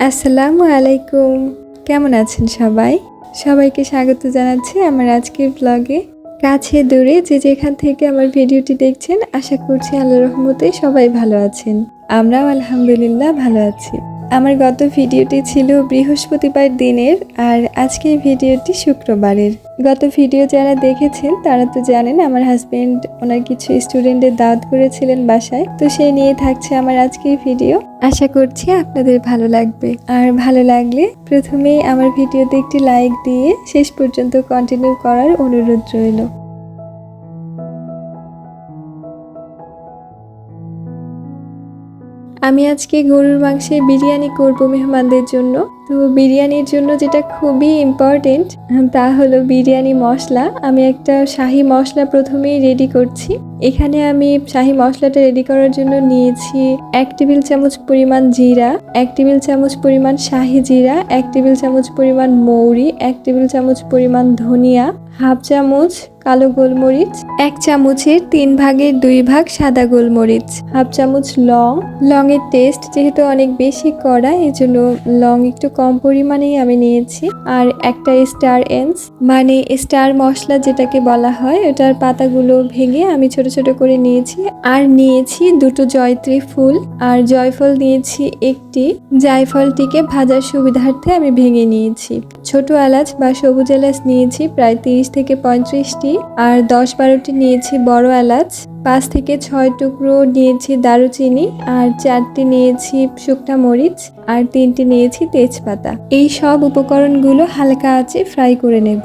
আসসালামু আলাইকুম। কেমন আছেন সবাই? সবাইকে স্বাগত জানাচ্ছি আমার আজকের ব্লগে। কাছে দূরে যে যেখান থেকে আমার ভিডিওটি দেখছেন, আশা করছি আল্লাহর রহমতে সবাই ভালো আছেন। আমরাও আলহামদুলিল্লাহ ভালো আছি। আমার গত ভিডিওটি ছিল বৃহস্পতিবার দিনের, আর আজকের ভিডিওটি শুক্রবারের। গত ভিডিও যারা দেখেছেন তারা তো জানেন আমার হাজবেন্ড ওনার কিছু স্টুডেন্টের দাওয়াত করেছিলেন বাসায়, তো সেই নিয়ে থাকছে আমার আজকের ভিডিও। আশা করছি আপনাদের ভালো লাগবে, আর ভালো লাগলে প্রথমেই আমার ভিডিওতে একটি লাইক দিয়ে শেষ পর্যন্ত কন্টিনিউ করার অনুরোধ রইল। আমি আজকে গরুর মাংসের বিরিয়ানি করব মেহমানদের জন্য। তো বিরিয়ানির জন্য যেটা খুবই ইম্পর্টেন্ট তা হলো বিরিয়ানি মশলা। আমি একটা শাহি মশলা প্রথমেই রেডি করছি। এখানে আমি শাহি মশলাটা রেডি করার জন্য নিয়েছি 1 টেবিল চামচ পরিমাণ জিরা, 1 টেবিল চামচ পরিমাণ শাহি জিরা, 1 টেবিল চামচ পরিমাণ মৌরি, 1 টেবিল চামচ পরিমাণ ধনিয়া, হাফ চামচ কালো গোলমরিচ, 1 চামচের 3 ভাগের 2 ভাগ সাদা গোলমরিচ, হাফ চামচ লং। লংয়ের টেস্ট যেহেতু অনেক বেশি কড়া, এই জন্য লং একটু কম পরিমাণেই আমি নিয়েছি। আর একটা স্টার এন্স মানে স্টার মশলা যেটাকে বলা হয়, ওটার পাতাগুলো ভেঙে আমি ছোট ছোট করে নিয়েছি। আর নিয়েছি 2টো জয়ত্রী ফুল, আর জয়ফল নিয়েছি একটি। জায়ফলটিকে ভাজার সুবিধার্থে আমি ভেঙে নিয়েছি। ছোট এলাচ বা সবুজ এলাচ নিয়েছি প্রায় 30 থেকে 35টি, আর 10-12টি নিয়েছি বড় এলাচ, 5 থেকে 6 টুকরো নিয়েছি দারুচিনি, আর 4টি নিয়েছি শুকনা মরিচ, আর 3টি নিয়েছি তেজপাতা। এই সব উপকরণগুলো হালকা আঁচে ফ্রাই করে নেব।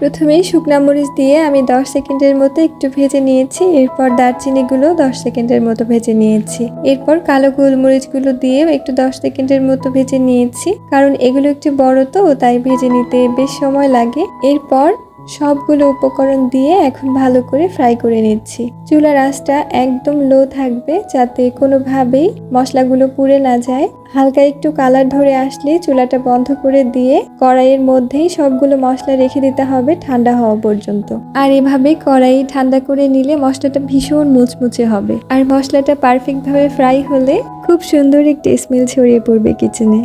প্রথমেই শুকনা মরিচ দিয়ে আমি 10 সেকেন্ডের মতো একটু ভেজে নিয়েছি। এরপর দারচিনিগুলো 10 সেকেন্ডের মতো ভেজে নিয়েছি। এরপর কালো গোলমরিচগুলো দিয়ে একটু 10 সেকেন্ডের মতো ভেজে নিয়েছি, কারণ এগুলো একটু বড় তো, তাই ভেজে নিতে বেশ সময় লাগে। এরপর সবগুলো উপকরণ দিয়ে এখন ভালো করে ফ্রাই করে নিচ্ছি। চুলার আঁচটা একদম লো থাকবে, যাতে কোনোভাবেই মশলাগুলো পুড়ে না যায়। হালকা একটু কালার ধরে আসলে চুলাটা বন্ধ করে দিয়ে কড়াইয়ের মধ্যেই সবগুলো মশলা রেখে দিতে হবে ঠান্ডা হওয়া পর্যন্ত। আর এভাবে কড়াই ঠান্ডা করে নিলে মশলাটা ভীষণ মুচমুচে হবে। আর মশলাটা পারফেক্ট ভাবে ফ্রাই হলে খুব সুন্দর একটি স্মেল ছড়িয়ে পড়বে কিচেনে।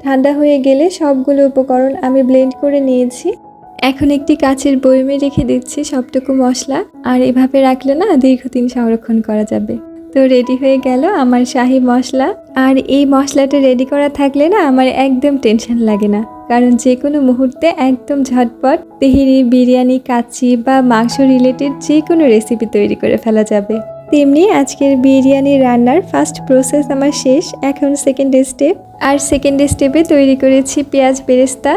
ঠান্ডা হয়ে গেলে সবগুলো উপকরণ আমি ব্লেন্ড করে নিয়েছি। এখন একটি কাচের বয়মে রেখে দিচ্ছি সবটুকু মশলা, আর এভাবে রাখলে না দীর্ঘদিন সংরক্ষণ করা যাবে। তো রেডি হয়ে গেল আমার শাহি মশলা। আর এই মশলাটা রেডি করা থাকলে না আমার একদম টেনশন লাগে না, কারণ যে কোনো মুহূর্তে একদম ঝটপট তেহেরি, বিরিয়ানি, কাচ্চি বা মাংস রিলেটেড যে কোনো রেসিপি তৈরি করে ফেলা যাবে। তেমনি আজকের বিরিয়ানি রান্নার ফার্স্ট প্রসেস আমার শেষ। এখন সেকেন্ড স্টেপ। আর সেকেন্ড স্টেপে তৈরি করেছি পেঁয়াজ বেরেস্তা।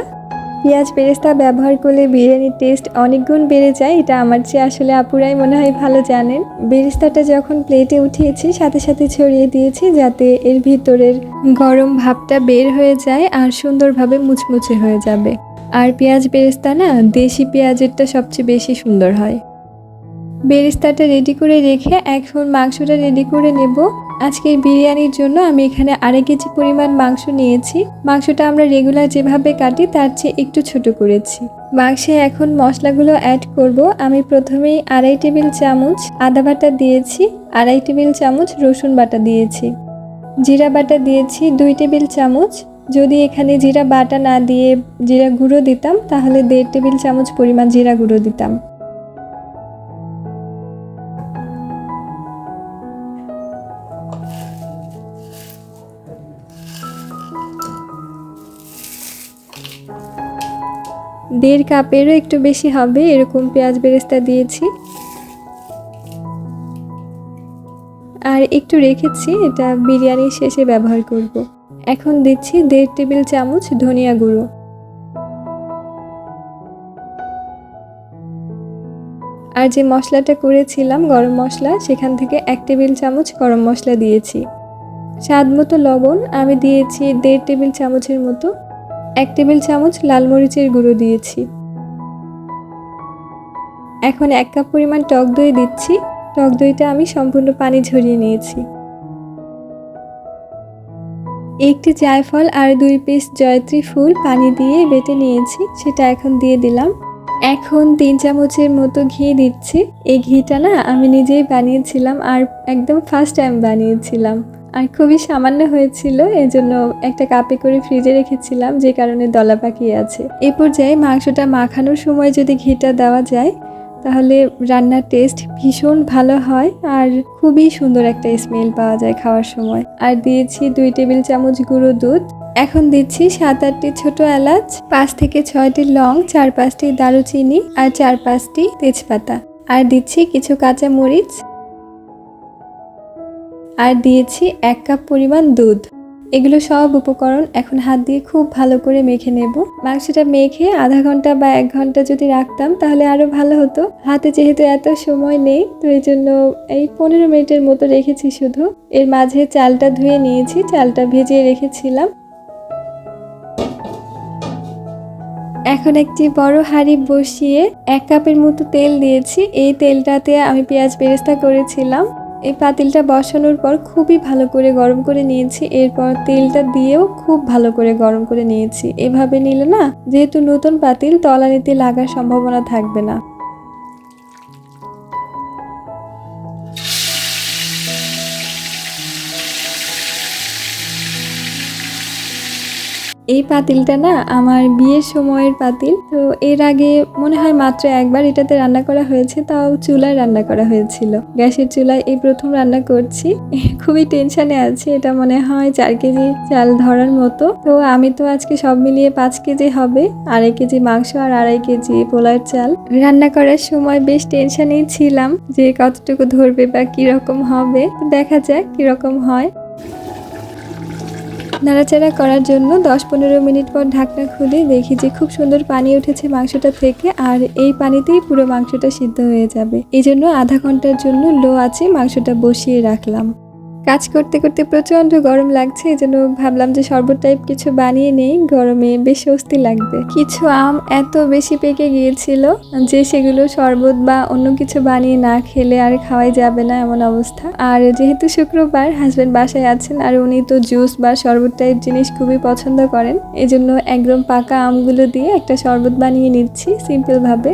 পেঁয়াজ বেরেস্তা ব্যবহার করলে বিরিয়ানির টেস্ট অনেক গুণ বেড়ে যায়, এটা আমার চেয়ে আসলে আপুরাই মনে হয় ভালো জানেন। বেরেস্তাটা যখন প্লেটে উঠিয়েছি সাথে সাথে ছড়িয়ে দিয়েছি, যাতে এর ভিতরের গরম ভাবটা বের হয়ে যায় আর সুন্দরভাবে মুচমুচে হয়ে যাবে। আর পেঁয়াজ বেরেস্তা না দেশি পেঁয়াজেরটা সবচেয়ে বেশি সুন্দর হয়। বেরেস্তাটা রেডি করে রেখে এখন মাংসটা রেডি করে নেব। আজকের বিরিয়ানির জন্য আমি এখানে 2.5 কেজি পরিমাণ মাংস নিয়েছি। মাংসটা আমরা রেগুলার যেভাবে কাটি তার চেয়ে একটু ছোট করেছি। মাংসে এখন মশলাগুলো অ্যাড করব। আমি প্রথমেই 2.5 টেবিল চামচ আদা বাটা দিয়েছি, 2.5 টেবিল চামচ রসুন বাটা দিয়েছি, জিরা বাটা দিয়েছি 2 টেবিল চামচ। যদি এখানে জিরা বাটা না দিয়ে জিরা গুঁড়ো দিতাম তাহলে 1.5 টেবিল চামচ পরিমাণ জিরা গুঁড়ো দিতাম। দেড় কাপেরও একটু বেশি হবে এরকম পেঁয়াজ বেরেস্তা দিয়েছি। আর একটু রেখেছি, এটা বিরিয়ানির শেষে ব্যবহার করব। এখন দিচ্ছি 1.5 টেবিল চামচ ধনিয়া গুঁড়ো। আর যে মশলাটা করেছিলাম গরম মশলা, সেখান থেকে 1 টেবিল চামচ গরম মশলা দিয়েছি। স্বাদ মতো লবণ আমি দিয়েছি 1.5 টেবিল চামচের মতো। 1 টেবিল চামচ লাল মরিচের গুঁড়ো দিয়েছি। এখন 1 কাপ পরিমাণ টক দই দিচ্ছি। টক দইটা আমি সম্পূর্ণ পানি ঝরিয়ে নিয়েছি। একটি জায়ফল আর 2 পিস জয়ত্রী ফুল পানি দিয়ে বেটে নিয়েছি, সেটা এখন দিয়ে দিলাম। এখন 3 চামচের মতো ঘি দিচ্ছি। এই ঘিটা না আমি নিজেই বানিয়েছিলাম আর একদম ফার্স্ট টাইম বানিয়েছিলাম। আর খুবই সামান্য হয়েছিল, এজন্য একটা কাপে করে ফ্রিজে রেখেছিলাম, যে কারণে দলা পাকিয়ে আছে। এই পর্যায়ে মাংসটা মাখানোর সময় যদি ঘিটা দেওয়া যায় তাহলে রান্নার টেস্ট ভীষণ ভালো হয় আর খুবই সুন্দর একটা স্মেল পাওয়া যায় খাওয়ার সময়। আর দিয়েছি 2 টেবিল চামচ গুঁড়ো দুধ। এখন দিচ্ছি 7-8টি ছোট এলাচ, 5 থেকে 6টি লং, 4-5টি দারুচিনি আর 4-5টি তেজপাতা। আর দিচ্ছি কিছু কাঁচা মরিচ। আর দিয়েছি 1 কাপ পরিমাণ দুধ। এগুলো সব উপকরণ এখন হাত দিয়ে খুব ভালো করে মেখে নেব। মাংসটা মেখে আধা ঘন্টা বা 1 ঘন্টা যদি রাখতাম তাহলে আরো ভালো হতো। হাতে যেহেতু এত সময় নেই, তো এই জন্য এই 15 মিনিটের মতো রেখেছি শুধু। এর মাঝে চালটা ধুয়ে নিয়েছি, চালটা ভিজিয়ে রেখেছিলাম। এখন একটি বড় হাঁড়ি বসিয়ে 1 কাপের মতো তেল দিয়েছি। এই তেলটাতে আমি পেঁয়াজ বেরেস্তা করেছিলাম। এই পাতিলটা বসানোর পর খুবই ভালো করে গরম করে নিয়েছি। এরপর তেলটা দিয়েও খুব ভালো করে গরম করে নিয়েছি। এভাবে নিলে না, যেহেতু নতুন পাতিল, তলানিতে লাগার সম্ভাবনা থাকবে না। এই পাতিলটা না আমার বিয়ের সময়ের পাতিল। তো এর আগে মনে হয় মাত্র একবার এটাতে রান্না করা হয়েছে, তাও চুলায় রান্না করা হয়েছিল। গ্যাসের চুলায় এই প্রথম রান্না করছি। খুবই টেনশনে আছি, এটা মনে হয় 4 কেজি চাল ধরার মতো। তো আমি তো আজকে সব মিলিয়ে 5 কেজি হবে, 2.5 কেজি মাংস আর 2.5 কেজি পোলার চাল। রান্না করার সময় বেশ টেনশনেই ছিলাম যে কতটুকু ধরবে বা কিরকম হবে। দেখা যাক কিরকম হয়। নাড়াচাড়া করার জন্য 10-15 মিনিট পর ঢাকনা খুলে দেখি যে খুব সুন্দর পানি উঠেছে মাংসটা থেকে, আর এই পানিতেই পুরো মাংসটা সিদ্ধ হয়ে যাবে। এই জন্য আধা ঘন্টার জন্য লো আঁচে মাংসটা বসিয়ে রাখলাম। কাজ করতে করতে প্রচণ্ড গরম লাগছে, এই জন্য ভাবলাম যে শরবত টাইপ কিছু বানিয়ে নেই, গরমে বেশ স্বস্তি লাগবে। কিছু আম এত বেশি পেকে গিয়েছিল যে সেগুলো শরবত বা অন্য কিছু বানিয়ে না খেলে আর খাওয়াই যাবে না, এমন অবস্থা। আর যেহেতু শুক্রবার, হাজব্যান্ড বাসায় আছেন আর উনি তো জুস বা শরবত টাইপ জিনিস খুবই পছন্দ করেন, এজন্য একদম পাকা আমগুলো দিয়ে একটা শরবত বানিয়ে নিচ্ছি সিম্পল ভাবে।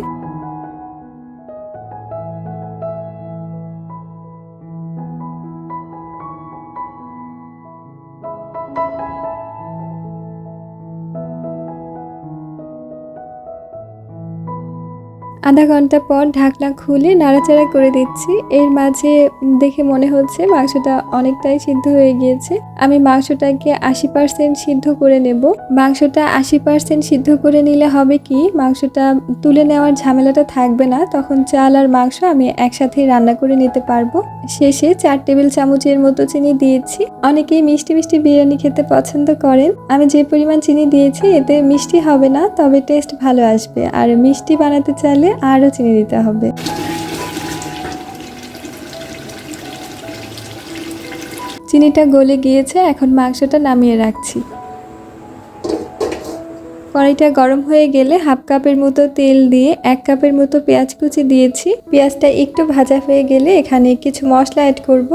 আধা ঘন্টা পর ঢাকনা খুলে নাড়াচাড়া করে দিচ্ছি। এর মাঝে দেখে মনে হচ্ছে মাংসটা অনেকটাই সিদ্ধ হয়ে গিয়েছে। আমি মাংসটাকে 80% সিদ্ধ করে নেব। মাংসটা 80% সিদ্ধ করে নিলে হবে কি, মাংসটা তুলে নেওয়ার ঝামেলাটা থাকবে না, তখন চাল আর মাংস আমি একসাথেই রান্না করে নিতে পারবো। শেষে 4 টেবিল চামচের মতো চিনি দিয়েছি। অনেকেই মিষ্টি মিষ্টি বিরিয়ানি খেতে পছন্দ করেন। আমি যে পরিমাণ চিনি দিয়েছি এতে মিষ্টি হবে না, তবে টেস্ট ভালো আসবে। আর মিষ্টি বানাতে চাইলে আরও চিনি দিতে হবে। চিনিটা গলে গিয়েছে, এখন মাংসটা নামিয়ে রাখছি। কড়াইটা গরম হয়ে গেলে 1/2 কাপের মতো তেল দিয়ে 1 কাপের মতো পেঁয়াজ কুচি দিয়েছি। পেঁয়াজটা একটু ভাজা হয়ে গেলে এখানে কিছু মশলা অ্যাড করব।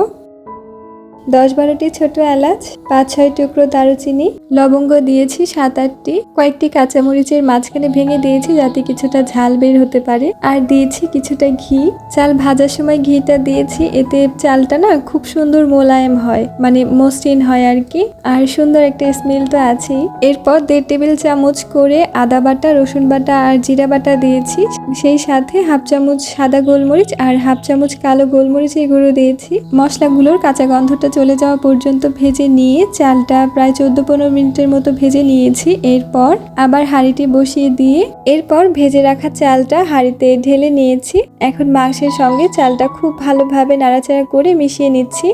10-12টি ছোট এলাচ, 5-6 টুকরো দারুচিনি, লবঙ্গ দিয়েছি 7-8টি, কয়েকটি কাঁচামরিচের মাঝখানে ভেঙে দিয়েছি যাতে কিছুটা ঝাল বের হতে পারে। আর দিয়েছি কিছুটা ঘি। চাল ভাজার সময় ঘিটা দিয়েছি, এতে চালটা না খুব সুন্দর মোলায়েম হয়, মানে মসৃণ হয় আর কি, আর সুন্দর একটা স্মেল তো আছেই। এরপর 1.5 টেবিল চামচ করে আদা বাটা, রসুন বাটা আর জিরা বাটা দিয়েছি। সেই সাথে 1/2 চামচ সাদা গোলমরিচ আর 1/2 চামচ কালো গোলমরিচের গুঁড়ো দিয়েছি। মশলাগুলোর কাঁচা গন্ধটা চলে যাওয়া পর্যন্ত ভেজে নিয়ে চালটা প্রায় 14-15 মিনিটের মতো ভেজে নিয়েছি। এরপর আবার হাঁড়িটি বসিয়ে দিয়ে এরপর ভেজে রাখা চালটা হাঁড়িতে ঢেলে নিয়েছি। এখন মাংসের সঙ্গে চালটা খুব ভালোভাবে নাড়াচাড়া করে মিশিয়ে নিচ্ছি।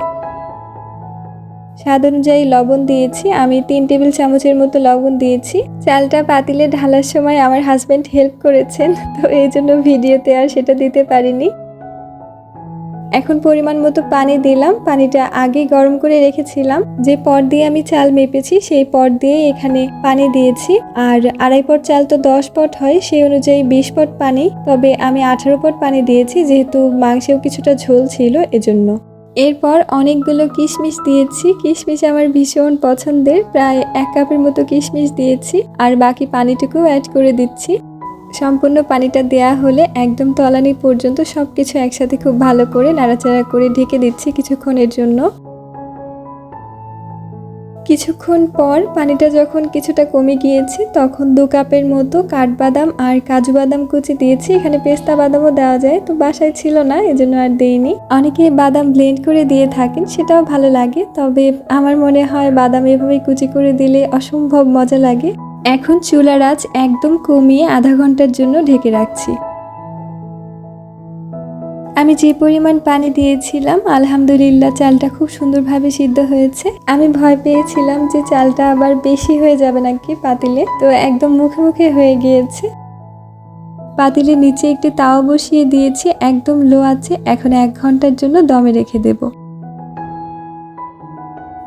স্বাদ অনুযায়ী লবণ দিয়েছি, আমি 3 টেবিল চামচের মতো লবণ দিয়েছি। চালটা পাতিলে ঢালার সময় আমার হাজব্যান্ড হেল্প করেছেন, তো এই জন্য ভিডিওতে আর সেটা দিতে পারিনি। এখন পরিমাণ মতো পানি দিলাম। পানিটা আগে গরম করে রেখেছিলাম, যে পট দিয়ে আমি চাল মেপেছি সেই পট দিয়ে এখানে পানি দিয়েছি। আর 2.5 পট চাল তো 10 পট হয়, সেই অনুযায়ী 20 পট পানি, তবে আমি 18 পট পানি দিয়েছি যেহেতু মাংসেও কিছুটা ঝোল ছিল এজন্য। এরপর অনেকগুলো কিশমিশ দিয়েছি। কিশমিশ আমার ভীষণ পছন্দের, প্রায় 1 কাপের মতো কিশমিশ দিয়েছি আর বাকি পানিটুকু অ্যাড করে দিচ্ছি। সম্পূর্ণ পানিটা দেয়া হলে একদম তলানি পর্যন্ত সবকিছু একসাথে খুব ভালো করে নাড়াচাড়া করে ঢেকে দিচ্ছি কিছুক্ষণের জন্য। কিছুক্ষণ পর পানিটা যখন কিছুটা কমে গিয়েছে তখন 2 কাপের মতো কাঠবাদাম আর কাজু বাদাম কুচি দিয়েছি। এখানে পেস্তা বাদামও দেওয়া যায়, তো বাসায় ছিল না এজন্য আর দেইনি। অনেকে বাদাম ব্লেন্ড করে দিয়ে থাকেন, সেটাও ভালো লাগে, তবে আমার মনে হয় বাদাম এভাবে কুচি করে দিলে অসম্ভব মজা লাগে। এখন চুলার আঁচ একদম কমিয়ে আধা ঘন্টার জন্য ঢেকে রাখছি। আমি যে পরিমাণ পানি দিয়েছিলাম আলহামদুলিল্লাহ চালটা খুব সুন্দরভাবে সিদ্ধ হয়েছে। আমি ভয় পেয়েছিলাম যে চালটা আবার বেশি হয়ে যাবে নাকি পাতিলে, তো একদম মুখে মুখে হয়ে গিয়েছে। পাতিলের নিচে একটি তাওয়া বসিয়ে দিয়েছি একদম লো আছে। এখন 1 ঘন্টার জন্য দমে রেখে দেব।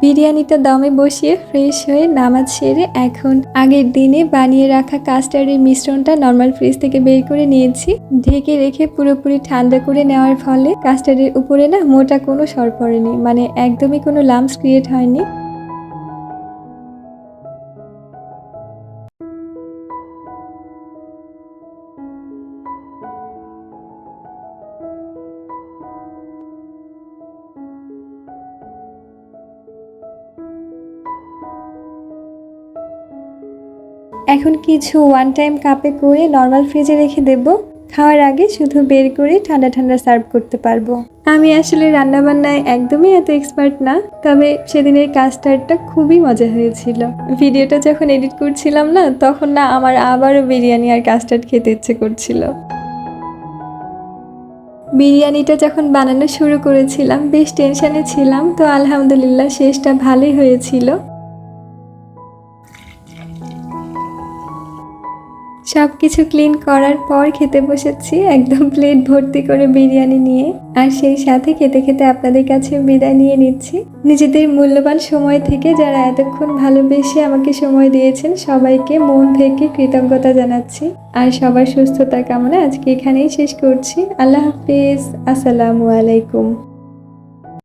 বিরিয়ানিটা দমে বসিয়ে ফ্রেশ হয়ে নামাজ সেরে এখন আগের দিনে বানিয়ে রাখা কাস্টার্ডের মিশ্রণটা নর্মাল ফ্রিজ থেকে বের করে নিয়েছি। ঢেকে রেখে পুরোপুরি ঠান্ডা করে নেওয়ার ফলে কাস্টার্ডের উপরে না মোটা কোনো সর পড়েনি, মানে একদমই কোনো লাম্পস ক্রিয়েট হয়নি। এখন কিছু ওয়ান টাইম কাপে করে নর্মাল ফ্রিজে রেখে দেব। খাওয়ার আগে শুধু বের করে ঠান্ডা ঠান্ডা সার্ভ করতে পারবো। আমি আসলে রান্নাবান্নায় একদমই এত এক্সপার্ট না, তবে সেদিনের কাস্টার্ডটা খুবই মজা হয়েছিল। ভিডিওটা যখন এডিট করছিলাম না, তখন না আমার আবারও বিরিয়ানি আর কাস্টার্ড খেতে ইচ্ছে করছিল। বিরিয়ানিটা যখন বানানো শুরু করেছিলাম বেশ টেনশনে ছিলাম, তো আলহামদুলিল্লাহ শেষটা ভালোই হয়েছিল। সব কিছু ক্লিন করার পর খেতে বসেছি একদম প্লেট ভর্তি করে বিরিয়ানি নিয়ে, আর সেই সাথে খেতে খেতে আপনাদের কাছে বিদায় নিয়ে নিচ্ছি। নিজেদের মূল্যবান সময় থেকে যারা এতক্ষণ ভালোবেসে আমাকে সময় দিয়েছেন সবাইকে মন থেকে কৃতজ্ঞতা জানাচ্ছি, আর সবার সুস্থতার কামনা আজকে এখানেই শেষ করছি। আল্লাহ হাফিজ, আসসালামু আলাইকুম।